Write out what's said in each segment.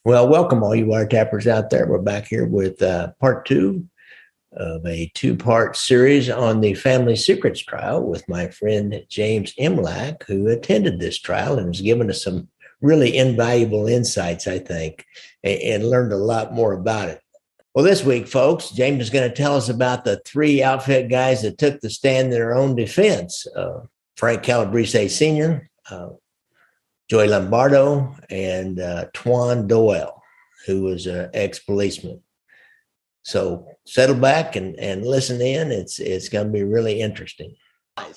Well, welcome all you wiretappers out there. We're back here with part two of a two-part series on the family secrets trial with my friend James Imlach, who attended this trial and has given us some really invaluable insights, I think, and learned a lot more about it. Well, this week, folks, James is going to tell us about the three outfit guys that took the stand in their own defense. Frank Calabrese Sr., Joey Lombardo, and Tuan Doyle, who was an ex-policeman. So settle back and listen in. It's going to be really interesting.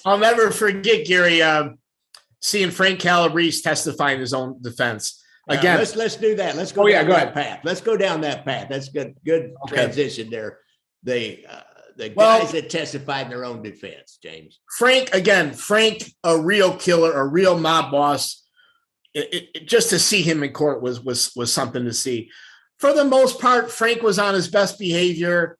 I'll never forget, Gary, seeing Frank Calabrese testify in his own defense. Again, let's do that. Let's go down that path. Let's go down that path. That's good. Good transition there. The guys that testified in their own defense, James. Frank, a real killer, a real mob boss. Just to see him in court was something to see. For the most part, Frank was on his best behavior.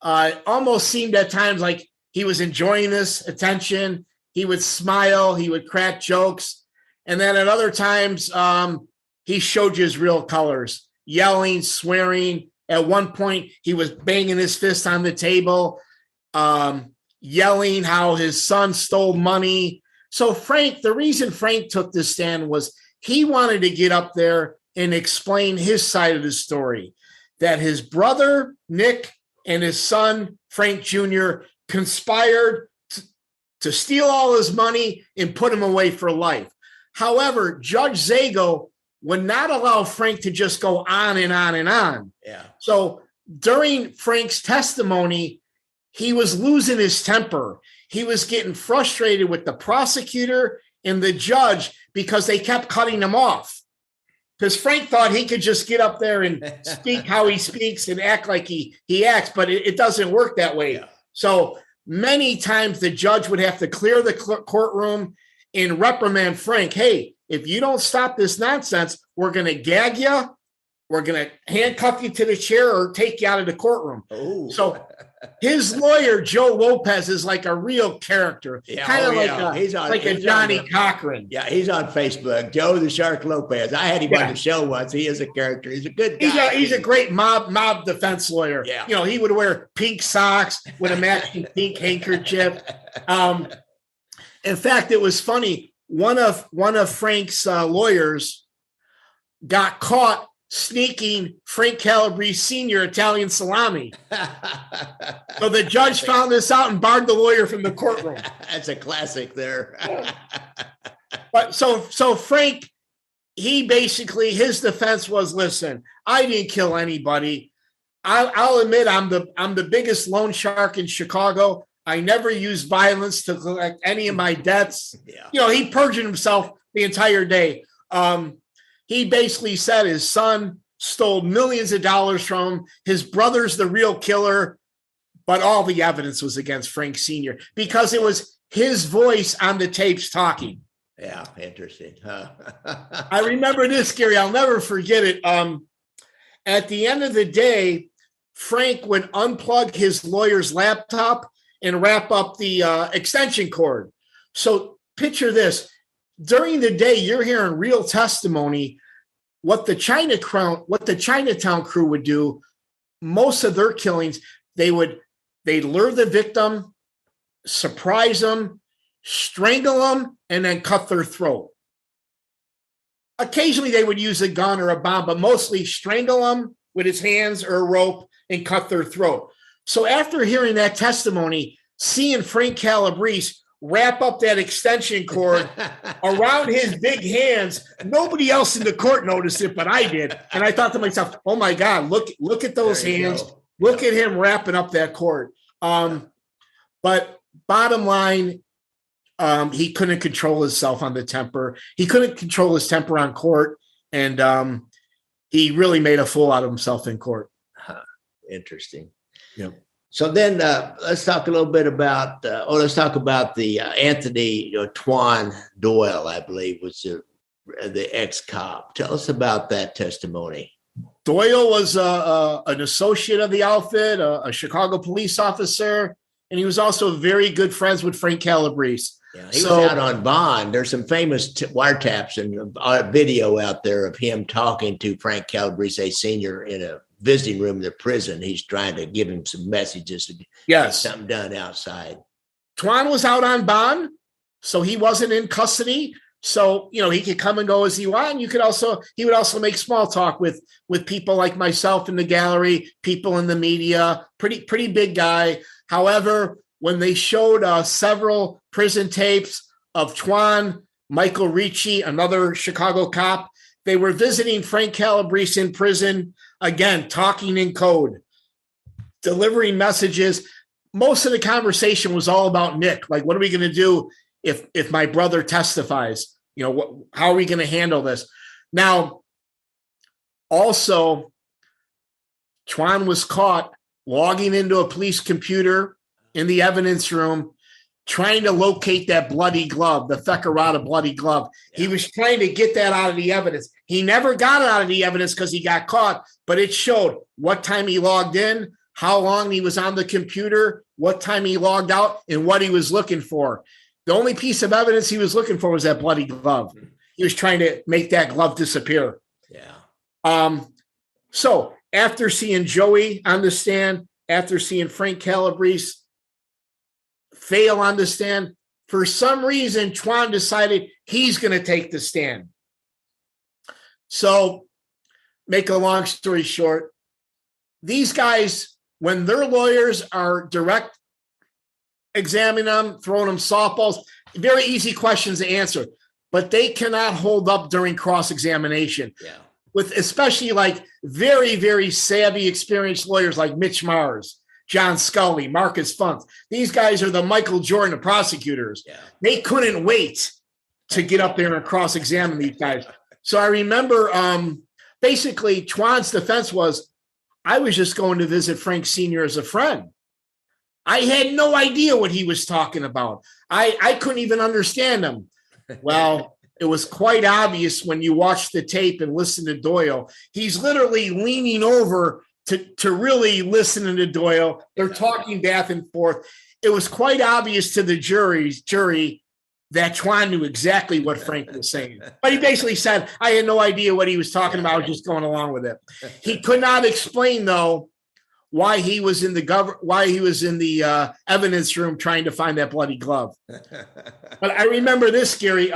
Almost seemed at times like he was enjoying this attention. He would smile, he would crack jokes, and then at other times, he showed you his real colors, yelling, swearing. At one point, he was banging his fist on the table, yelling how his son stole money. So Frank, the reason Frank took this stand was he wanted to get up there and explain his side of the story, that his brother, Nick, and his son, Frank Jr., conspired to steal all his money and put him away for life. However, Judge Zago would not allow Frank to just go on and on and on. Yeah. So during Frank's testimony, he was losing his temper. He was getting frustrated with the prosecutor and the judge because they kept cutting him off. Because Frank thought he could just get up there and speak how he speaks and act like he acts, but it doesn't work that way. Yeah. So many times the judge would have to clear the courtroom and reprimand Frank. Hey, if you don't stop this nonsense, we're going to gag you. We're going to handcuff you to the chair or take you out of the courtroom. Ooh. So his lawyer, Joe Lopez, is like a real character. Yeah, kind of like a Johnny Cochran. Yeah, he's on Facebook. Joe the Shark Lopez. I had him on the show once. He is a character. He's a good guy. He's a great mob defense lawyer. Yeah. You know, he would wear pink socks with a matching pink handkerchief. In fact, it was funny. One of Frank's lawyers got caught sneaking Frank Calabrese Sr. Italian salami. So the judge found this out and barred the lawyer from the courtroom. That's a classic there. But so Frank, he basically, his defense was, listen, I didn't kill anybody. I'll admit I'm the biggest loan shark in Chicago. I never used violence to collect any of my debts. Yeah. You know, he perjured himself the entire day. He basically said his son stole millions of dollars from him. His brother's the real killer, but all the evidence was against Frank Sr. because it was his voice on the tapes talking. Yeah, interesting. I remember this, Gary. I'll never forget it. At the end of the day, Frank would unplug his lawyer's laptop and wrap up the extension cord. So picture this. During the day, you're hearing real testimony. What the Chinatown crew would do, most of their killings, they'd lure the victim, surprise them, strangle them, and then cut their throat. Occasionally, they would use a gun or a bomb, but mostly strangle them with his hands or a rope and cut their throat. So after hearing that testimony, seeing Frank Calabrese wrap up that extension cord around his big hands, nobody else in the court noticed it, but I did. And I thought to myself, oh my God, look at those hands. Look at him wrapping up that cord. But bottom line, he couldn't control himself on the temper. He couldn't control his temper on court. And he really made a fool out of himself in court. Interesting. Yep. So then let's talk a little bit about, let's talk about the Anthony Tuan Doyle, I believe, was the ex-cop. Tell us about that testimony. Doyle was an associate of the outfit, a Chicago police officer, and he was also very good friends with Frank Calabrese. Yeah, he was out on bond. There's some famous wiretaps and video out there of him talking to Frank Calabrese Sr. in a visiting room of the prison. He's trying to give him some messages to get something done outside. Tuan was out on bond, so he wasn't in custody. So, he could come and go as he wanted. And he would also make small talk with people like myself in the gallery, people in the media, pretty big guy. However, when they showed several prison tapes of Tuan, Michael Ricci, another Chicago cop, they were visiting Frank Calabrese in prison, again, talking in code, delivering messages. Most of the conversation was all about Nick. Like, what are we going to do if my brother testifies? How are we going to handle this? Now, also, Tuan was caught logging into a police computer in the evidence room, trying to locate that bloody glove, the Fecarata bloody glove. Yeah. He was trying to get that out of the evidence. He never got it out of the evidence because he got caught, but it showed what time he logged in, how long he was on the computer, what time he logged out, and what he was looking for. The only piece of evidence he was looking for was that bloody glove. He was trying to make that glove disappear. Yeah. So after seeing Joey on the stand, after seeing Frank Calabrese fail on the stand, for some reason, Tuan decided he's going to take the stand. So, make a long story short, these guys, when their lawyers are direct examining them, throwing them softballs, very easy questions to answer, but they cannot hold up during cross-examination. Yeah. With especially like very, very savvy, experienced lawyers like Mitch Mars, John Scully, Marcus Funtz. These guys are the Michael Jordan of prosecutors. Yeah. They couldn't wait to get up there and cross-examine these guys. So I remember basically Tuan's defense was, I was just going to visit Frank Sr. as a friend. I had no idea what he was talking about. I couldn't even understand him. Well, it was quite obvious when you watch the tape and listen to Doyle. He's literally leaning over to really listen to Doyle. They're talking back and forth. It was quite obvious to the jury that Tuan knew exactly what Frank was saying. But he basically said, I had no idea what he was talking about. I was just going along with it. He could not explain, though, why he was in the evidence room trying to find that bloody glove. But I remember this, Gary.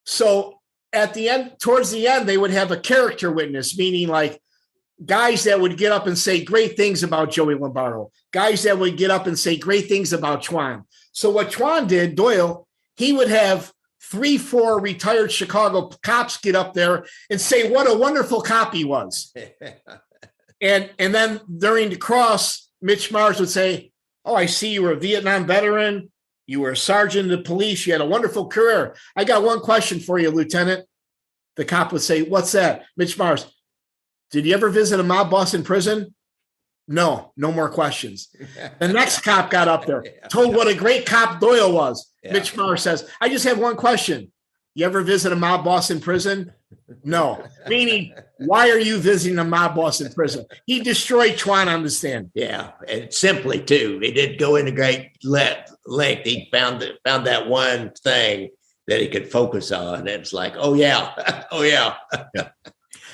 So at the end, towards the end, they would have a character witness, meaning like guys that would get up and say great things about Joey Lombardo, guys that would get up and say great things about Tuan. So what Tuan did, Doyle, he would have 3-4 retired Chicago cops get up there and say what a wonderful cop he was. And then during the cross, Mitch Mars would say, oh, I see you were a Vietnam veteran. You were a sergeant in the police. You had a wonderful career. I got one question for you, Lieutenant. The cop would say, what's that? Mitch Mars, did you ever visit a mob boss in prison? No more questions. The next cop got up there, told what a great cop Doyle was. Yeah. Mitch Mars says, I just have one question. You ever visit a mob boss in prison? No. Meaning, why are you visiting a mob boss in prison? He destroyed Tuan on the stand. Yeah, and simply, too. He didn't go into great length. He found that one thing that he could focus on. And it's like, oh, yeah. Oh, yeah.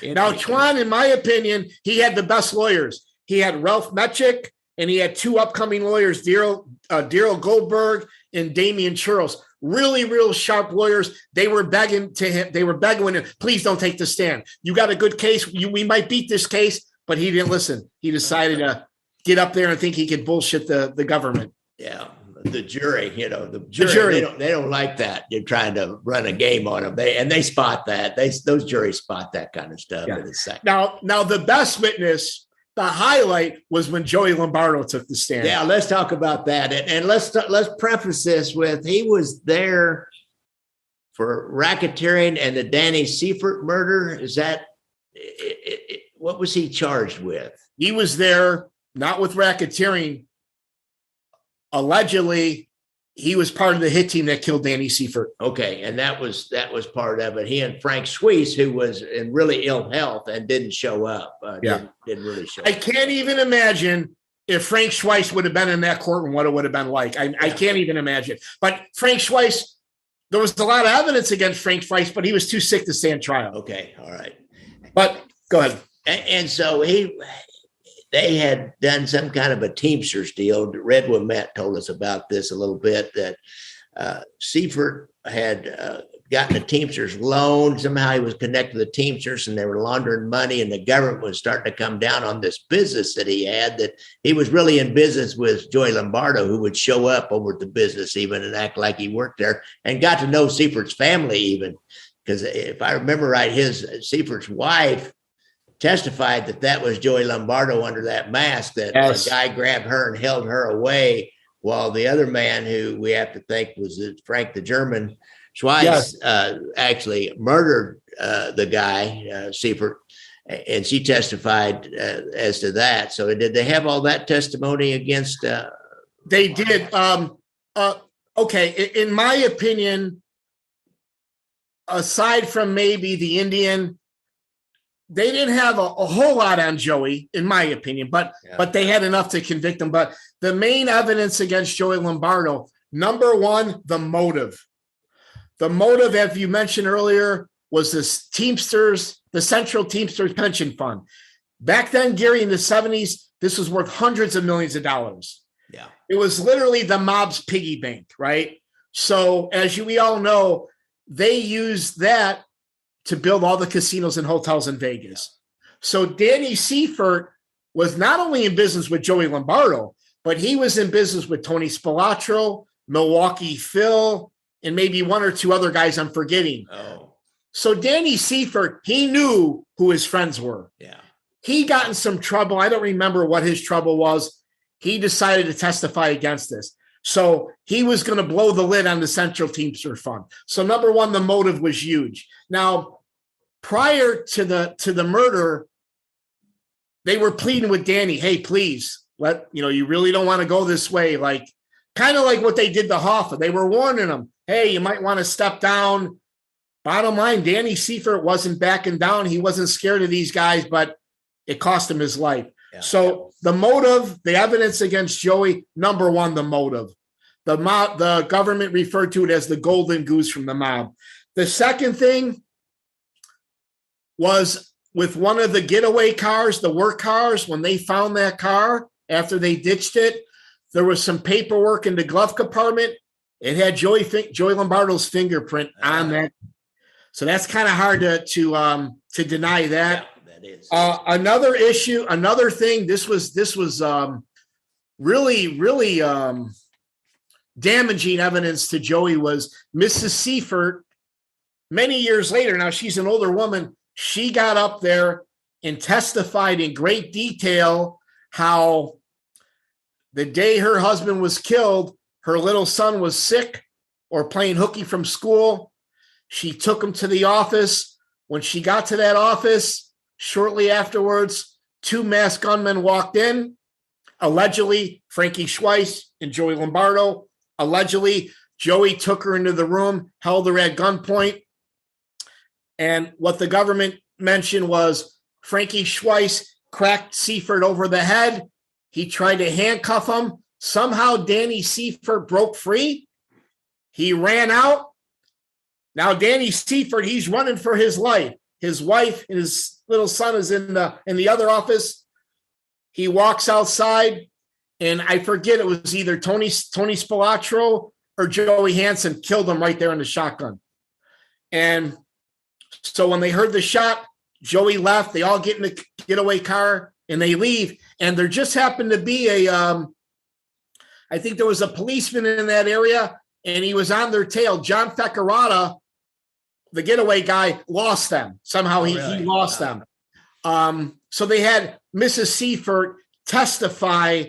Now, Tuan, in my opinion, he had the best lawyers. He had Ralph Metchik, and he had two upcoming lawyers, Daryl Goldberg and Damian Churros. Really, real sharp lawyers. They were begging to him. They were begging him, please don't take the stand. You got a good case. We might beat this case, but he didn't listen. He decided to get up there and think he could bullshit the government. Yeah, the jury. The jury. They don't like that. You're trying to run a game on them. They spot that. Those juries spot that kind of stuff in a second. Now the best witness. The highlight was when Joey Lombardo took the stand. Yeah, let's talk about that. And let's preface this with he was there for racketeering and the Danny Siefert murder. Is that what was he charged with? He was there not with racketeering. Allegedly, he was part of the hit team that killed Danny Siefert. Okay, and that was part of it. He and Frank Suisse, who was in really ill health and didn't show up. Didn't really show up. I can't even imagine if Frank Schweiss would have been in that courtroom, what it would have been like. I can't even imagine. But Frank Schweiss, there was a lot of evidence against Frank Schweiss, but he was too sick to stand trial. Okay, all right. But go ahead. And so they had done some kind of a Teamsters deal. Redwood Matt told us about this a little bit, that Siefert had gotten a Teamsters loan. Somehow he was connected to the Teamsters and they were laundering money, and the government was starting to come down on this business that he had, that he was really in business with Joey Lombardo, who would show up over at the business even and act like he worked there, and got to know Siefert's family even. Because if I remember right, Siefert's wife testified that was Joey Lombardo under that mask, that a guy grabbed her and held her away, while the other man, who we have to think was Frank the German, Schweiss, actually murdered the guy, Siefert, and she testified as to that. So did they have all that testimony against? They did. Okay, in my opinion, aside from maybe the Indian, they didn't have a whole lot on Joey, in my opinion, but they had enough to convict him. But the main evidence against Joey Lombardo, number one, the motive. The motive, as you mentioned earlier, was this Teamsters, the Central Teamsters Pension Fund. Back then, Gary, in the 70s, this was worth hundreds of millions of dollars. Yeah. It was literally the mob's piggy bank, right? So as we all know, they used that to build all the casinos and hotels in Vegas. So Danny Siefert was not only in business with Joey Lombardo, but he was in business with Tony Spilotro, Milwaukee Phil, and maybe one or two other guys I'm forgetting. Oh. So Danny Siefert, he knew who his friends were. Yeah. He got in some trouble. I don't remember what his trouble was. He decided to testify against this. So he was going to blow the lid on the Central Teamster Fund. So number one, the motive was huge. Now, prior to the murder, they were pleading with Danny, hey, please, you really don't want to go this way. Like, kind of like what they did to Hoffa. They were warning him, hey, you might want to step down. Bottom line, Danny Siefert wasn't backing down. He wasn't scared of these guys, but it cost him his life. Yeah. So the motive, the evidence against Joey, number one, the motive. The government referred to it as the golden goose from the mob. The second thing was with one of the getaway cars, the work cars, when they found that car after they ditched it, there was some paperwork in the glove compartment. It had Joey Lombardo's fingerprint on that. So that's kind of hard to deny that. Yeah, that is. Another issue, another thing, this was really damaging evidence to Joey was Mrs. Siefert. Many years later, now she's an older woman, she got up there and testified in great detail how the day her husband was killed, her little son was sick or playing hooky from school. She took him to the office. When she got to that office, shortly afterwards, two masked gunmen walked in. Allegedly, Frankie Schweiss and Joey Lombardo. Allegedly, Joey took her into the room, held her at gunpoint. And what the government mentioned was Frankie Schweiss cracked Siefert over the head. He tried to handcuff him. Somehow Danny Siefert broke free. He ran out. Now Danny Siefert, he's running for his life. His wife and his little son is in the other office. He walks outside, and I forget, it was either Tony Spilotro or Joey Hansen killed him right there in the shotgun. And so when they heard the shot, Joey left. They all get in the getaway car and they leave. And there just happened to be I think there was a policeman in that area, and he was on their tail. John Feccarata, the getaway guy, lost them. Somehow he lost them. So they had Mrs. Siefert testify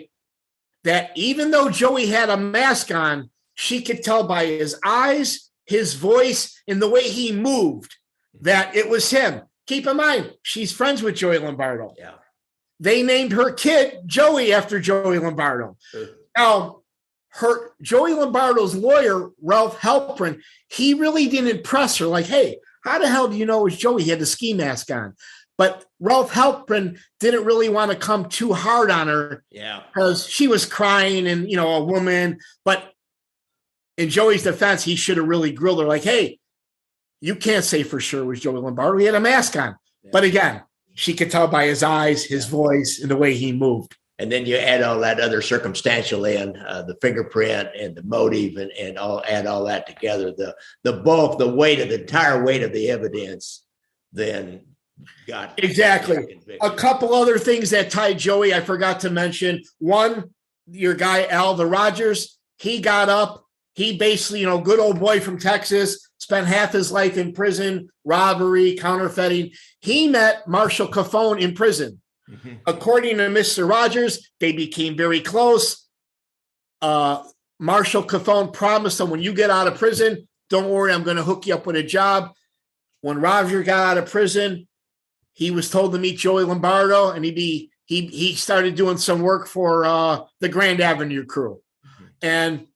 that even though Joey had a mask on, she could tell by his eyes, his voice, and the way he moved that it was him. Keep in mind, she's friends with Joey Lombardo. Yeah. They named her kid Joey after Joey Lombardo. Now, Joey Lombardo's lawyer, Ralph Halprin, he really didn't impress her. Like, hey, how the hell do you know it was Joey? He had the ski mask on. But Ralph Halprin didn't really want to come too hard on her. Yeah. Because she was crying and, a woman. But in Joey's defense, he should have really grilled her like, hey, you can't say for sure it was Joey Lombardo. He had a mask on. Yeah. But again, she could tell by his eyes, his voice, and the way he moved. And then you add all that other circumstantial in, the fingerprint and the motive and add all that together. The bulk, the entire weight of the evidence then got. Exactly. A couple other things that tied Joey, I forgot to mention. One, your guy, Al the Rogers, he got up. He basically, good old boy from Texas, spent half his life in prison, robbery, counterfeiting. He met Marshall Cafone in prison. Mm-hmm. According to Mr. Rogers, they became very close. Marshall Cafone promised him, when you get out of prison, don't worry, I'm going to hook you up with a job. When Roger got out of prison, he was told to meet Joey Lombardo, and he started doing some work for the Grand Avenue crew. Mm-hmm. And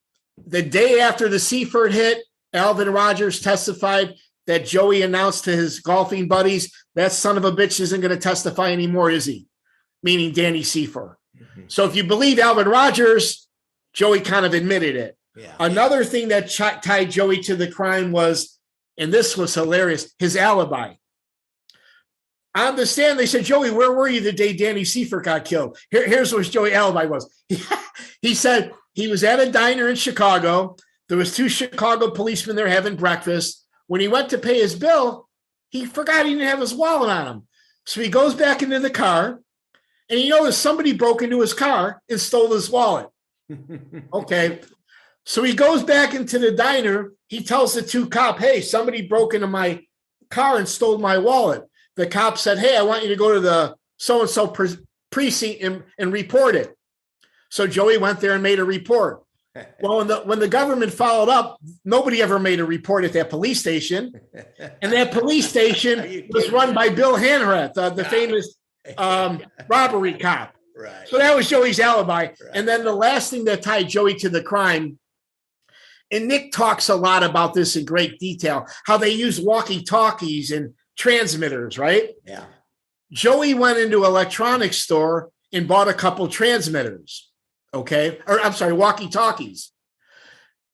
the day after the Siefert hit, Alvin Rogers testified that Joey announced to his golfing buddies, that son of a bitch isn't going to testify anymore, is he? Meaning Danny Siefert. Mm-hmm. So if you believe Alvin Rogers, Joey kind of admitted it. Yeah. Another thing that tied Joey to the crime was, and this was hilarious, his alibi. On the stand, they said, Joey, where were you the day Danny Siefert got killed? Here's what Joey's alibi was. He said he was at a diner in Chicago. There was 2 Chicago policemen there having breakfast. When he went to pay his bill, he forgot he didn't have his wallet on him. So he goes back into the car, and he noticed somebody broke into his car and stole his wallet. Okay. So he goes back into the diner. He tells the 2 cops, hey, somebody broke into my car and stole my wallet. The cop said, hey, I want you to go to the so-and-so precinct and report it. So Joey went there and made a report. Well, when the government followed up, nobody ever made a report at that police station. And that police station was run by Bill Hanrath, the famous robbery cop. Right. So that was Joey's alibi. Right. And then the last thing that tied Joey to the crime, and Nick talks a lot about this in great detail, how they use walkie-talkies and transmitters, right? Yeah. Joey went into an electronics store and bought a couple transmitters. Okay. Or I'm sorry, walkie-talkies.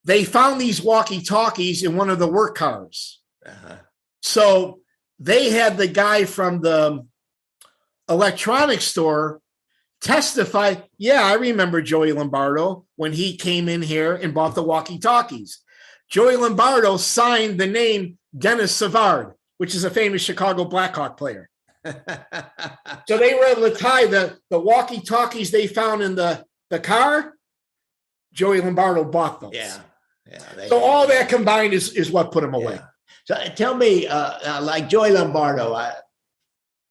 They found these walkie-talkies in one of the work cars. Uh-huh. So they had the guy from the electronics store testify, yeah, I remember Joey Lombardo when he came in here and bought the walkie-talkies. Joey Lombardo signed the name Dennis Savard, which is a famous Chicago Blackhawk player. So they were able to tie the walkie-talkies they found in the car. Joey Lombardo bought those. Yeah. So all that combined is what put him away. Yeah. So tell me, like Joey Lombardo,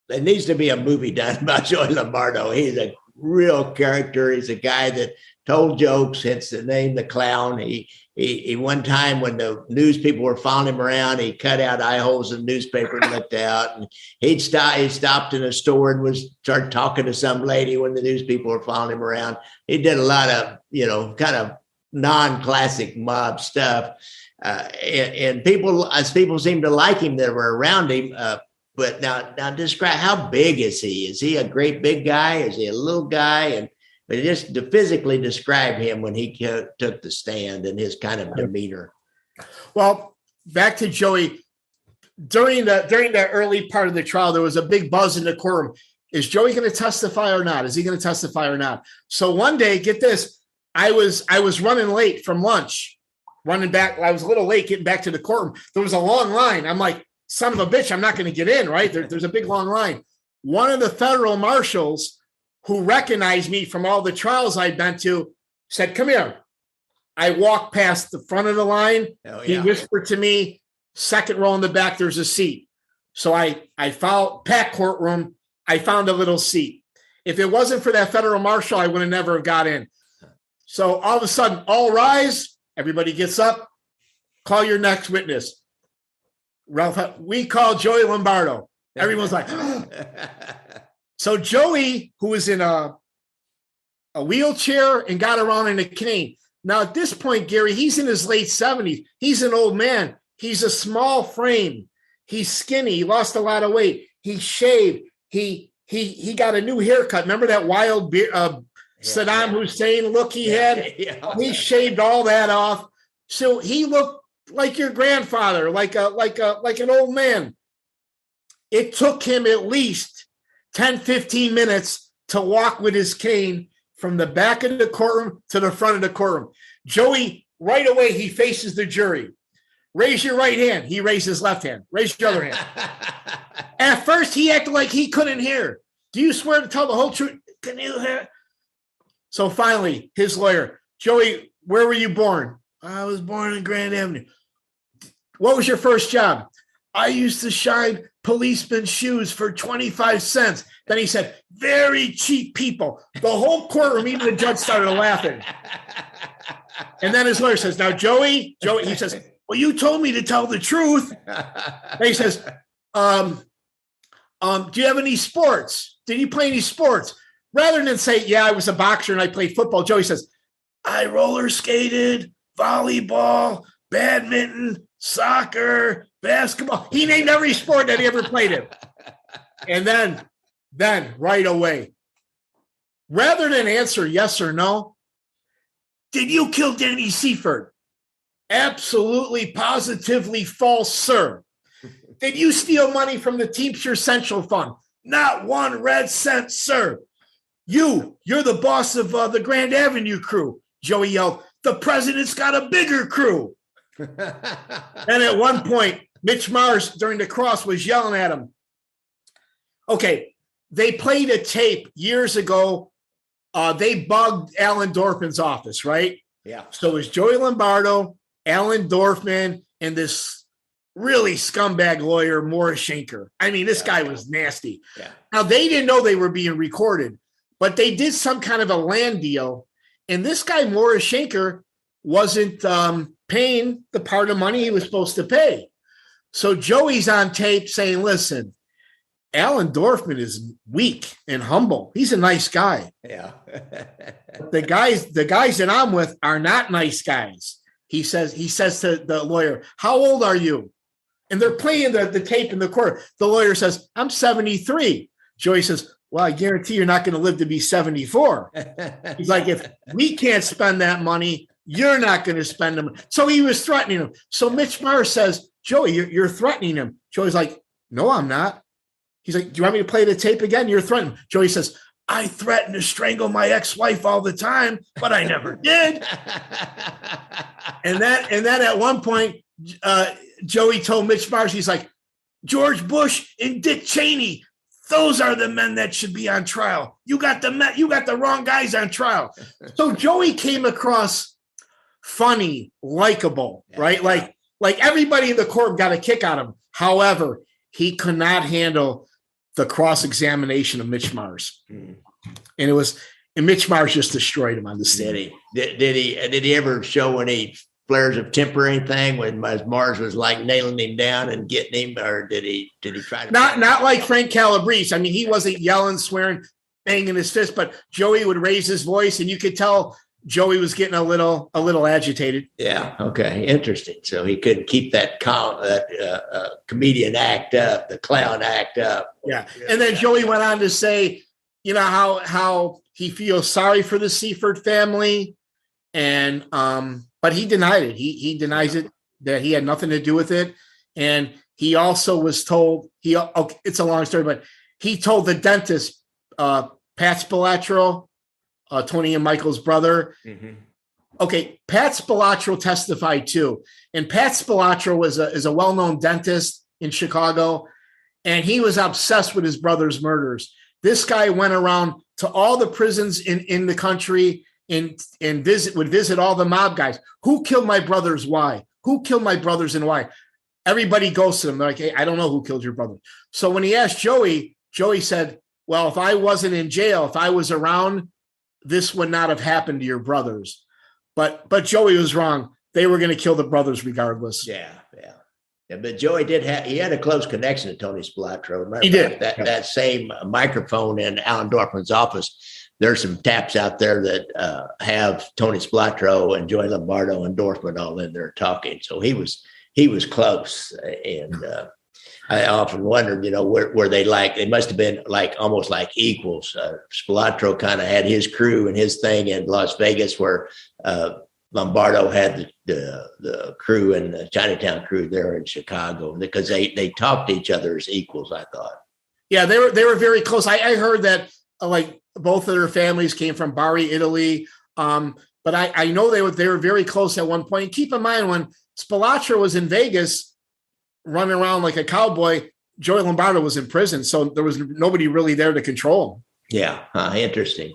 there needs to be a movie done about Joey Lombardo. He's a real character. He's a guy that told jokes, hence the name The Clown. He one time when the news people were following him around, he cut out eye holes in the newspaper and looked out. And he stopped in a store and started talking to some lady when the news people were following him around. He did a lot of, kind of non-classic mob stuff. And people seem to like him that were around him. But now describe, how big is he? Is he a great big guy? Is he a little guy? But just to physically describe him when he took the stand and his kind of demeanor. Well, back to Joey. During the early part of the trial, there was a big buzz in the courtroom. Is Joey going to testify or not? Is he going to testify or not? So one day, get this, I was running late from lunch, running back. I was a little late getting back to the courtroom. There was a long line. I'm like, son of a bitch, I'm not going to get in, right? There's a big long line. One of the federal marshals who recognized me from all the trials I'd been to said, come here. I walked past the front of the line. Oh, yeah. He whispered to me, second row in the back, there's a seat. So I found packed courtroom. I found a little seat. If it wasn't for that federal marshal, I would have never got in. So all of a sudden, all rise. Everybody gets up. Call your next witness. Ralph, we call Joey Lombardo. Everyone's like, so Joey, who was in a wheelchair and got around in a cane. Now at this point, Gary, he's in his late 70s. He's an old man. He's a small frame. He's skinny. He lost a lot of weight. He shaved. he got a new haircut. Remember that wild Saddam Hussein look he had? Yeah. He shaved all that off. So he looked like your grandfather, like an old man. It took him at least 10, 15 minutes to walk with his cane from the back of the courtroom to the front of the courtroom. Joey, right away, he faces the jury. Raise your right hand. He raised his left hand. Raise your other hand. At first, he acted like he couldn't hear. Do you swear to tell the whole truth? Can you hear? So finally, his lawyer, Joey, where were you born? I was born in Grand Avenue. What was your first job? I used to shine policemen's shoes for 25 cents. Then he said, very cheap people. The whole courtroom, even the judge, started laughing. And then his lawyer says, now, Joey, he says, well, you told me to tell the truth. And he says, do you have any sports? Did you play any sports? Rather than say, yeah, I was a boxer and I played football, Joey says, I roller skated, volleyball, badminton, soccer, basketball. He named every sport that he ever played in. And then right away, rather than answer yes or no, did you kill Danny Siefert? Absolutely, positively false, sir. Did you steal money from the Teamster Central Fund? Not one red cent, sir. You're the boss of the Grand Avenue crew. Joey yelled, the president's got a bigger crew. And at one point, Mitch Mars during the cross was yelling at him. Okay, they played a tape years ago. They bugged Alan Dorfman's office, right? Yeah. So it was Joey Lombardo, Alan Dorfman, and this really scumbag lawyer, Morris Schenker. I mean, this guy was nasty. Yeah. Now, they didn't know they were being recorded, but they did some kind of a land deal. And this guy, Morris Schenker, wasn't paying the part of money he was supposed to pay. So Joey's on tape saying, listen, Alan Dorfman is weak and humble. He's a nice guy. Yeah. The guys that I'm with are not nice guys. He says to the lawyer, how old are you? And they're playing the tape in the court. The lawyer says, I'm 73. Joey says, well, I guarantee you're not going to live to be 74. He's like, if we can't spend that money, you're not going to spend them. So he was threatening him. So Mitch Mars says, Joey, you're threatening him. Joey's like, no, I'm not. He's like, do you want me to play the tape again? You're threatening. Joey says, I threaten to strangle my ex-wife all the time, but I never did. and then at one point, Joey told Mitch Mars, he's like, George Bush and Dick Cheney, those are the men that should be on trial. You got the wrong guys on trial. So Joey came across funny, likable, right? Like everybody in the court got a kick out of him. However, he could not handle the cross-examination of Mitch Mars. And Mitch Mars just destroyed him on the stand. Did he ever show any flares of temper or anything when Mars was like nailing him down and getting him, or did he try to not like Frank Calabrese? I mean, he wasn't yelling, swearing, banging his fist, but Joey would raise his voice and you could tell Joey was getting a little agitated. Yeah. Okay. Interesting. So he couldn't keep that comedian act up, the clown act up. Yeah. And then Joey went on to say, you know, how he feels sorry for the Siefert family. And, but he denied it. He denies it, that he had nothing to do with it. And he also was told, it's a long story, but he told the dentist, Pat Spilatro, Tony and Michael's brother. Mm-hmm. Okay, Pat Spilatro testified too. And Pat Spilatro is a well-known dentist in Chicago, and he was obsessed with his brother's murders. This guy went around to all the prisons in the country and would visit all the mob guys. Who killed my brothers? Why? Who killed my brothers and why? Everybody goes to them. They're like, hey, I don't know who killed your brother. So when he asked Joey said, well, if I wasn't in jail, if I was around, this would not have happened to your brothers. But Joey was wrong. They were going to kill the brothers regardless. Yeah. But Joey he had a close connection to Tony Spilatro. Remember he did. That same microphone in Alan Dorfman's office. There's some taps out there that have Tony Spilatro and Joey Lombardo and Dorfman all in there talking. So he was close. And I often wondered, were they like, they must have been like almost like equals. Spilatro kind of had his crew and his thing in Las Vegas, where Lombardo had the crew and the Chinatown crew there in Chicago, because they talked to each other as equals, I thought. Yeah, they were very close. I heard that like both of their families came from Bari, Italy. But I know they were very close at one point. And keep in mind, when Spilatro was in Vegas running around like a cowboy, Joey Lombardo was in prison, so there was nobody really there to control him. Yeah, interesting.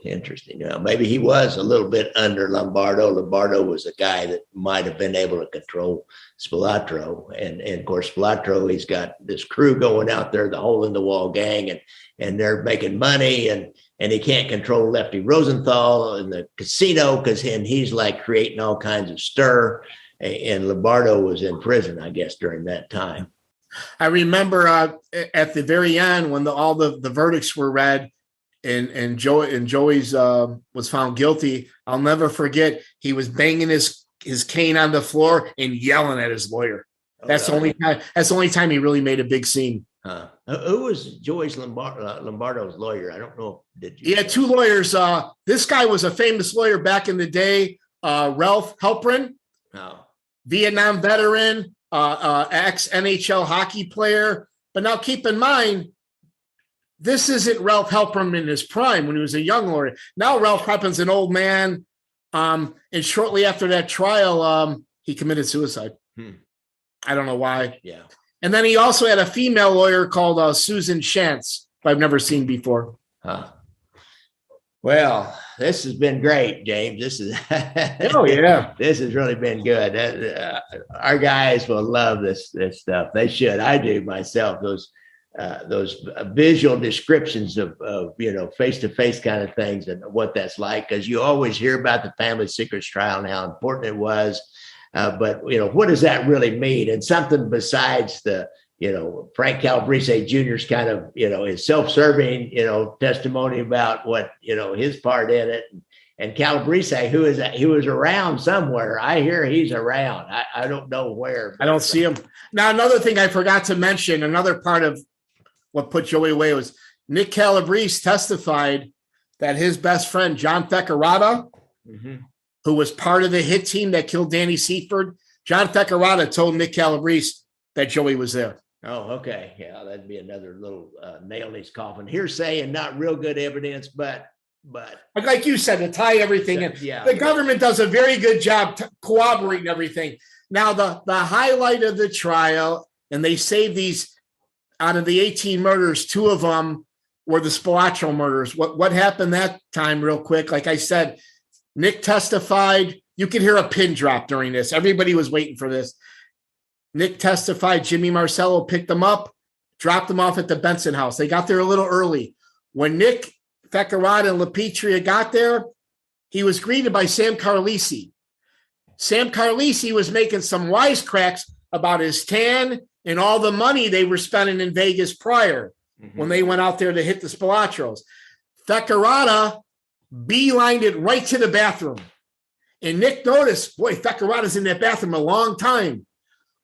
Maybe he was a little bit under Lombardo. Lombardo was a guy that might have been able to control Spilatro, and of course Spilatro, he's got this crew going out there, the hole in the wall gang, and they're making money, and he can't control Lefty Rosenthal in the casino and he's like creating all kinds of stir. And Lombardo was in prison, I guess, during that time. I remember at the very end when all the verdicts were read. And Joey's was found guilty. I'll never forget. He was banging his cane on the floor and yelling at his lawyer. That's the only time. That's the only time he really made a big scene. Who was Joey's Lombardo's lawyer? I don't know. Did you? He had two lawyers. This guy was a famous lawyer back in the day. Ralph Halperin, Vietnam veteran, ex NHL hockey player. But now keep in mind, this isn't Ralph Halperin in his prime when he was a young lawyer. Now Ralph Halperin's an old man. And shortly after that trial, he committed suicide. I don't know why. Yeah. And then he also had a female lawyer called Susan Shantz, who I've never seen before. Well, this has been great, James. This is oh yeah, this has really been good. Our guys will love this stuff. They should. I do myself. Those visual descriptions of face-to-face kind of things and what that's like, because you always hear about the family secrets trial and how important it was, but what does that really mean? And something besides the Frank Calabrese Jr.'s kind of his self-serving testimony about what his part in it, and Calabrese, who was around somewhere. I hear he's around. I don't know where. I don't see him. Now, another thing I forgot to mention, another part of what put Joey away was Nick Calabrese testified that his best friend, John Theckerata, who was part of the hit team that killed Danny Siefert, John Theckerata told Nick Calabrese that Joey was there. Oh, okay. Yeah, that'd be another little nail in his coffin. Hearsay and not real good evidence, but like you said, to tie everything in. Yeah, the government does a very good job corroborating everything. Now, the highlight of the trial, and they saved these, out of the 18 murders, 2 of them were the Spilatro murders. What happened that time, real quick? Like I said, Nick testified. You could hear a pin drop during this. Everybody was waiting for this. Nick testified. Jimmy Marcello picked them up, dropped them off at the Benson house. They got there a little early. When Nick, Theckerata, and LaPetria got there, he was greeted by Sam Carlisi. Sam Carlisi was making some wisecracks about his tan and all the money they were spending in Vegas prior when they went out there to hit the Spilatros. Theckerata beelined it right to the bathroom. And Nick noticed, boy, Theckerata's in that bathroom a long time.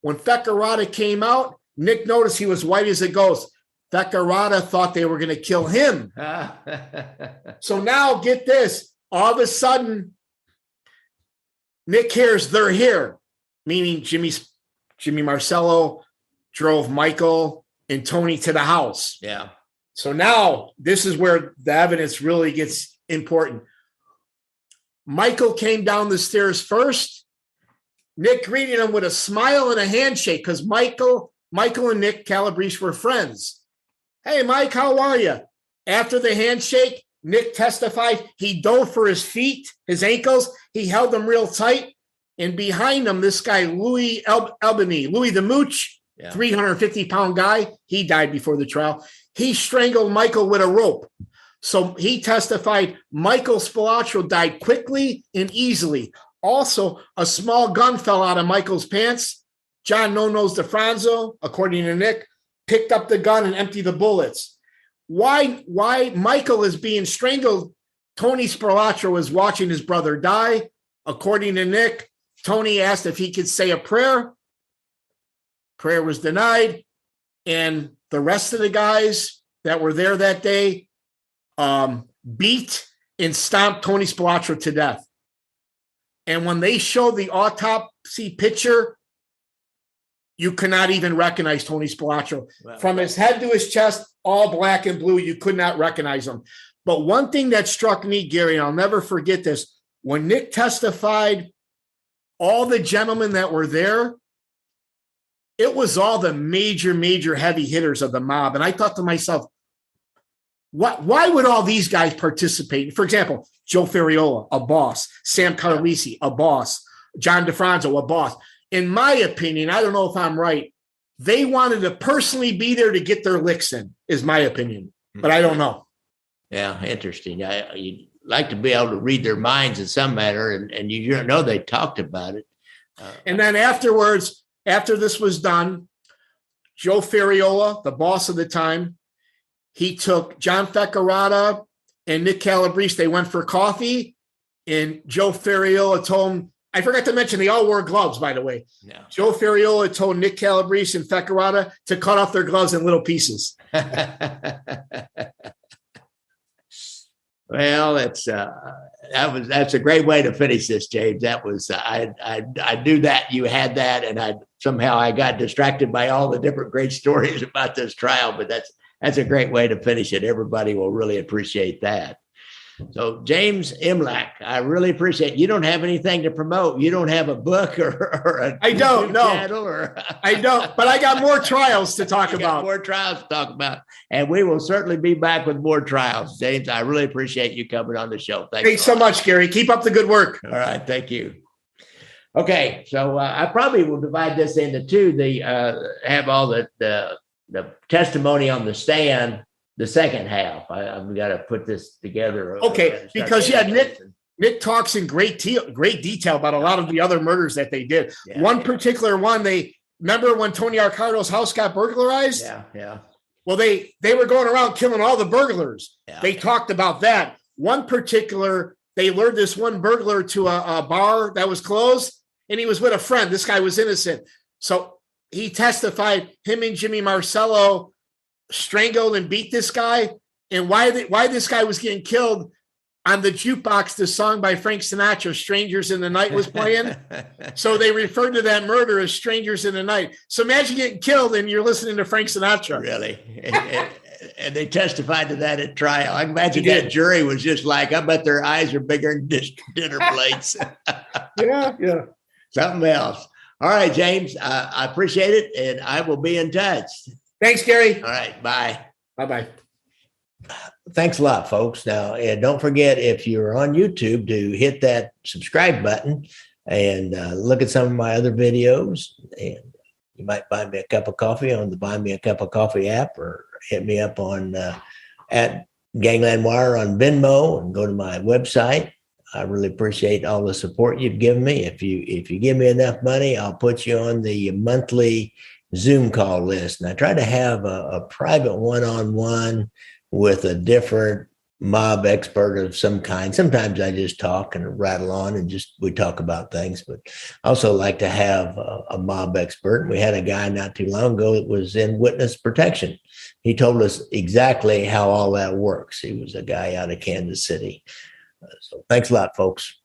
When Theckerata came out, Nick noticed he was white as a ghost. Theckerata thought they were going to kill him. So now, get this. All of a sudden, Nick hears they're here, meaning Jimmy Marcello drove Michael and Tony to the house. Yeah. So now this is where the evidence really gets important. Michael came down the stairs first. Nick greeted him with a smile and a handshake, because Michael and Nick Calabrese were friends. Hey, Mike, how are you? After the handshake, Nick testified he dove for his feet, his ankles. He held them real tight. And behind him, this guy, Louis Albany, Louis the Mooch, 350-pound guy, he died before the trial. He strangled Michael with a rope. So he testified Michael Spilatro died quickly and easily. Also, a small gun fell out of Michael's pants. John No-Nose DeFranzo, according to Nick, picked up the gun and emptied the bullets. Why Michael is being strangled? Tony Spilatro is watching his brother die. According to Nick, Tony asked if he could say a prayer. Prayer was denied. and the rest of the guys that were there that day beat and stomped Tony Spilotro to death. And when they showed the autopsy picture, you could not even recognize Tony Spilotro. Wow. From his head to his chest, all black and blue, you could not recognize him. But one thing that struck me, Gary, and I'll never forget this, when Nick testified, all the gentlemen that were there, it was all the major heavy hitters of the mob. And I thought to myself, why would all these guys participate? For example, Joe Ferriola, a boss. Sam Calabrese, a boss. John DeFranco, a boss. In my opinion, I don't know if I'm right, they wanted to personally be there to get their licks in, is my opinion. But I don't know. Yeah, interesting. You'd like to be able to read their minds in some manner, and you know they talked about it. And then afterwards, after this was done, Joe Ferriola, the boss of the time, he took John Feccarata and Nick Calabrese. They went for coffee, and Joe Ferriola told him, I forgot to mention, they all wore gloves, by the way. Yeah. Joe Ferriola told Nick Calabrese and Feccarata to cut off their gloves in little pieces. Well, that's a great way to finish this, James. That was I knew that you had that, and I got distracted by all the different great stories about this trial. But that's a great way to finish it. Everybody will really appreciate that. So, James Imlach, I really appreciate it. You don't have anything to promote. You don't have a book or a I don't know. I don't, but I got more trials to talk about. More trials to talk about. And we will certainly be back with more trials. James, I really appreciate you coming on the show. Thanks so much, Gary. Keep up the good work. All right. Thank you. Okay. So I probably will divide this into two. Have all the testimony on the stand. The second half, I've got to put this together. Okay, because Nick talks in great detail about a lot of the other murders that they did. Yeah, one particular one, they remember when Tony Arcardo's house got burglarized? Yeah. Well, they were going around killing all the burglars. Yeah. They talked about that. One particular, they lured this one burglar to a bar that was closed, and he was with a friend. This guy was innocent. So he testified, him and Jimmy Marcello strangled and beat this guy, and why this guy was getting killed. On the jukebox, the song by Frank Sinatra, Strangers in the Night, was playing. So they referred to that murder as Strangers in the Night. So imagine getting killed and you're listening to Frank Sinatra. Really? And they testified to that at trial. I imagine that jury was just like, I bet their eyes are bigger than dinner plates. Yeah. Something else. All right, James, I appreciate it, and I will be in touch. Thanks, Gary. All right. Bye. Bye-bye. Thanks a lot, folks. Now, and don't forget, if you're on YouTube, to hit that subscribe button and look at some of my other videos. And you might buy me a cup of coffee on the Buy Me a Cup of Coffee app, or hit me up on at Gangland Wire on Venmo, and go to my website. I really appreciate all the support you've given me. If you give me enough money, I'll put you on the monthly Zoom call list. And I try to have a private one-on-one with a different mob expert of some kind. Sometimes I just talk and rattle on and we talk about things, but I also like to have a mob expert. We had a guy not too long ago that was in witness protection. He told us exactly how all that works. He was a guy out of Kansas City. So thanks a lot, folks.